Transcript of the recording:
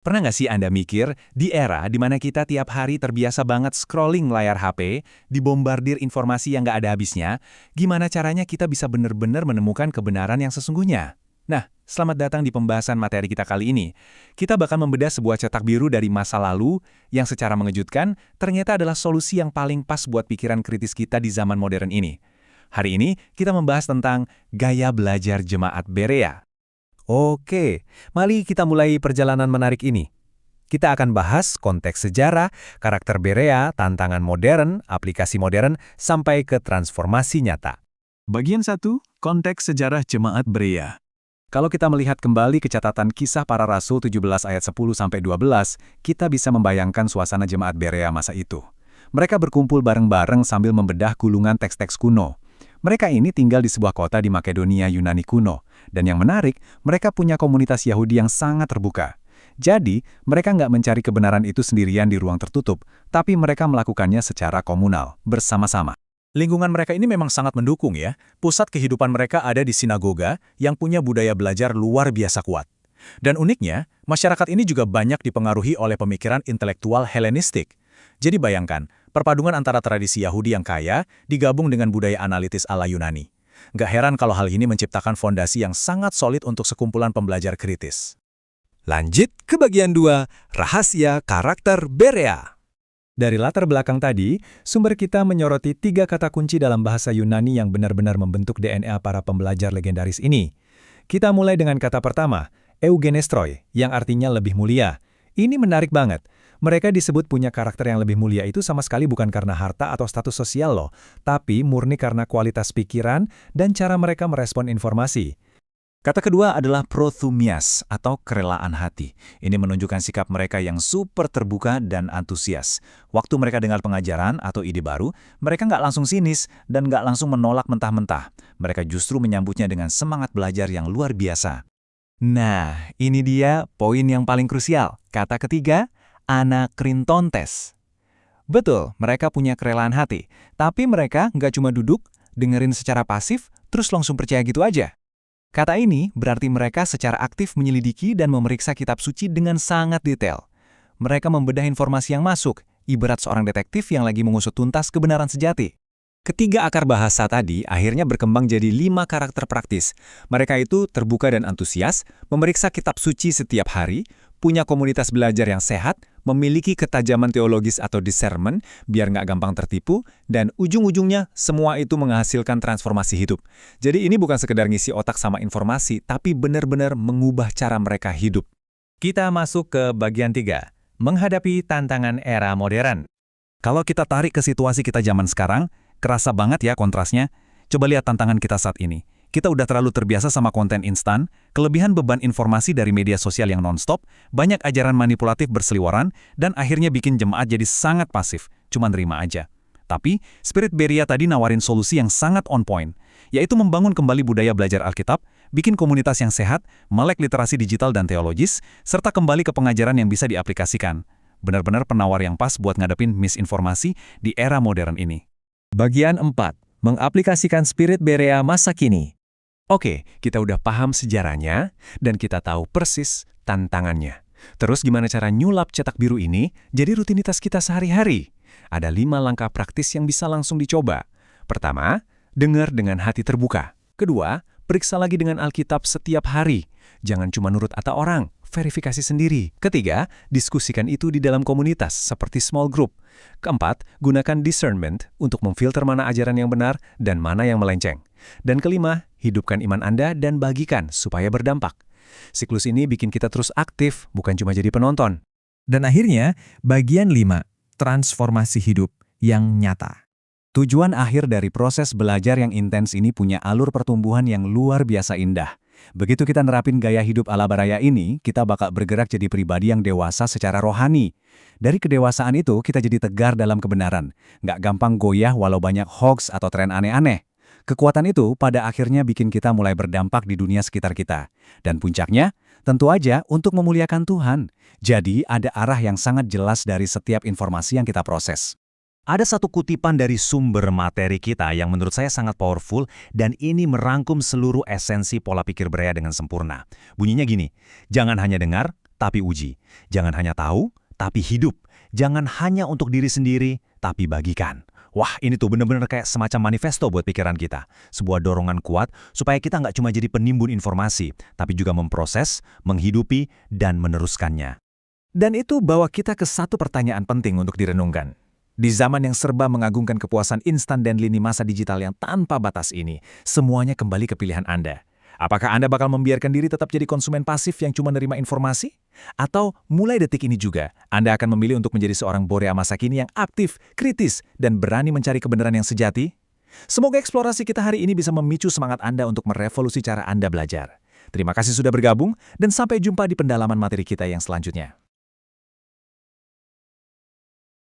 Pernah nggak sih Anda mikir, di era di mana kita tiap hari terbiasa banget scrolling layar HP, dibombardir informasi yang nggak ada habisnya, gimana caranya kita bisa benar-benar menemukan kebenaran yang sesungguhnya? Nah, selamat datang di pembahasan materi kita kali ini. Kita bakal membedah sebuah cetak biru dari masa lalu yang secara mengejutkan ternyata adalah solusi yang paling pas buat pikiran kritis kita di zaman modern ini. Hari ini kita membahas tentang gaya belajar jemaat Berea. Oke, mari kita mulai perjalanan menarik ini. Kita akan bahas konteks sejarah, karakter Berea, tantangan modern, aplikasi modern, sampai ke transformasi nyata. Bagian 1, konteks sejarah jemaat Berea. Kalau kita melihat kembali ke catatan Kisah Para Rasul 17 ayat 10-12, kita bisa membayangkan suasana jemaat Berea masa itu. Mereka berkumpul bareng-bareng sambil membedah gulungan teks-teks kuno. Mereka ini tinggal di sebuah kota di Makedonia Yunani kuno. Dan yang menarik, mereka punya komunitas Yahudi yang sangat terbuka. Jadi, mereka nggak mencari kebenaran itu sendirian di ruang tertutup, tapi mereka melakukannya secara komunal, bersama-sama. Lingkungan mereka ini memang sangat mendukung ya. Pusat kehidupan mereka ada di sinagoga yang punya budaya belajar luar biasa kuat. Dan uniknya, masyarakat ini juga banyak dipengaruhi oleh pemikiran intelektual Helenistik. Jadi bayangkan, perpaduan antara tradisi Yahudi yang kaya digabung dengan budaya analitis ala Yunani. Nggak heran kalau hal ini menciptakan fondasi yang sangat solid untuk sekumpulan pembelajar kritis. Lanjut ke bagian 2, rahasia karakter Berea. Dari latar belakang tadi, sumber kita menyoroti 3 kata kunci dalam bahasa Yunani yang benar-benar membentuk DNA para pembelajar legendaris ini. Kita mulai dengan kata pertama, eugenestroi, yang artinya lebih mulia. Ini menarik banget. Mereka disebut punya karakter yang lebih mulia itu sama sekali bukan karena harta atau status sosial loh, tapi murni karena kualitas pikiran dan cara mereka merespon informasi. Kata kedua adalah prothumias atau kerelaan hati. Ini menunjukkan sikap mereka yang super terbuka dan antusias. Waktu mereka dengar pengajaran atau ide baru, mereka nggak langsung sinis dan nggak langsung menolak mentah-mentah. Mereka justru menyambutnya dengan semangat belajar yang luar biasa. Nah, ini dia poin yang paling krusial. Kata ketiga, anakrintontes. Betul, mereka punya kerelaan hati. Tapi mereka nggak cuma duduk, dengerin secara pasif, terus langsung percaya gitu aja. Kata ini berarti mereka secara aktif menyelidiki dan memeriksa kitab suci dengan sangat detail. Mereka membedah informasi yang masuk, ibarat seorang detektif yang lagi mengusut tuntas kebenaran sejati. Ketiga akar bahasa tadi akhirnya berkembang jadi 5 karakter praktis. Mereka itu terbuka dan antusias, memeriksa kitab suci setiap hari, punya komunitas belajar yang sehat, memiliki ketajaman teologis atau discernment biar nggak gampang tertipu, dan ujung-ujungnya semua itu menghasilkan transformasi hidup. Jadi ini bukan sekedar ngisi otak sama informasi, tapi benar-benar mengubah cara mereka hidup. Kita masuk ke bagian 3, menghadapi tantangan era modern. Kalau kita tarik ke situasi kita zaman sekarang, kerasa banget ya kontrasnya. Coba lihat tantangan kita saat ini. Kita udah terlalu terbiasa sama konten instan, kelebihan beban informasi dari media sosial yang nonstop, banyak ajaran manipulatif berseliweran, dan akhirnya bikin jemaat jadi sangat pasif, cuma nerima aja. Tapi, Spirit Berea tadi nawarin solusi yang sangat on point, yaitu membangun kembali budaya belajar Alkitab, bikin komunitas yang sehat, melek literasi digital dan teologis, serta kembali ke pengajaran yang bisa diaplikasikan. Benar-benar penawar yang pas buat ngadepin misinformasi di era modern ini. Bagian 4. Mengaplikasikan Spirit Berea masa kini. Oke, kita udah paham sejarahnya, dan kita tahu persis tantangannya. Terus gimana cara nyulap cetak biru ini jadi rutinitas kita sehari-hari? Ada 5 langkah praktis yang bisa langsung dicoba. Pertama, dengar dengan hati terbuka. Kedua, periksa lagi dengan Alkitab setiap hari. Jangan cuma nurut kata orang, verifikasi sendiri. Ketiga, diskusikan itu di dalam komunitas, seperti small group. Keempat, gunakan discernment untuk memfilter mana ajaran yang benar dan mana yang melenceng. Dan kelima, hidupkan iman Anda dan bagikan supaya berdampak. Siklus ini bikin kita terus aktif, bukan cuma jadi penonton. Dan akhirnya, bagian 5, transformasi hidup yang nyata. Tujuan akhir dari proses belajar yang intens ini punya alur pertumbuhan yang luar biasa indah. Begitu kita nerapin gaya hidup ala Berea ini, kita bakal bergerak jadi pribadi yang dewasa secara rohani. Dari kedewasaan itu, kita jadi tegar dalam kebenaran. Nggak gampang goyah walau banyak hoax atau tren aneh-aneh. Kekuatan itu pada akhirnya bikin kita mulai berdampak di dunia sekitar kita. Dan puncaknya, tentu aja untuk memuliakan Tuhan. Jadi ada arah yang sangat jelas dari setiap informasi yang kita proses. Ada satu kutipan dari sumber materi kita yang menurut saya sangat powerful dan ini merangkum seluruh esensi pola pikir Berea dengan sempurna. Bunyinya gini, jangan hanya dengar, tapi uji. Jangan hanya tahu, tapi hidup. Jangan hanya untuk diri sendiri, tapi bagikan. Wah, ini tuh bener-bener kayak semacam manifesto buat pikiran kita. Sebuah dorongan kuat supaya kita nggak cuma jadi penimbun informasi, tapi juga memproses, menghidupi, dan meneruskannya. Dan itu bawa kita ke satu pertanyaan penting untuk direnungkan. Di zaman yang serba mengagungkan kepuasan instan dan lini masa digital yang tanpa batas ini, semuanya kembali ke pilihan Anda. Apakah Anda bakal membiarkan diri tetap jadi konsumen pasif yang cuma nerima informasi? Atau mulai detik ini juga, Anda akan memilih untuk menjadi seorang Borea masa kini yang aktif, kritis, dan berani mencari kebenaran yang sejati? Semoga eksplorasi kita hari ini bisa memicu semangat Anda untuk merevolusi cara Anda belajar. Terima kasih sudah bergabung, dan sampai jumpa di pendalaman materi kita yang selanjutnya.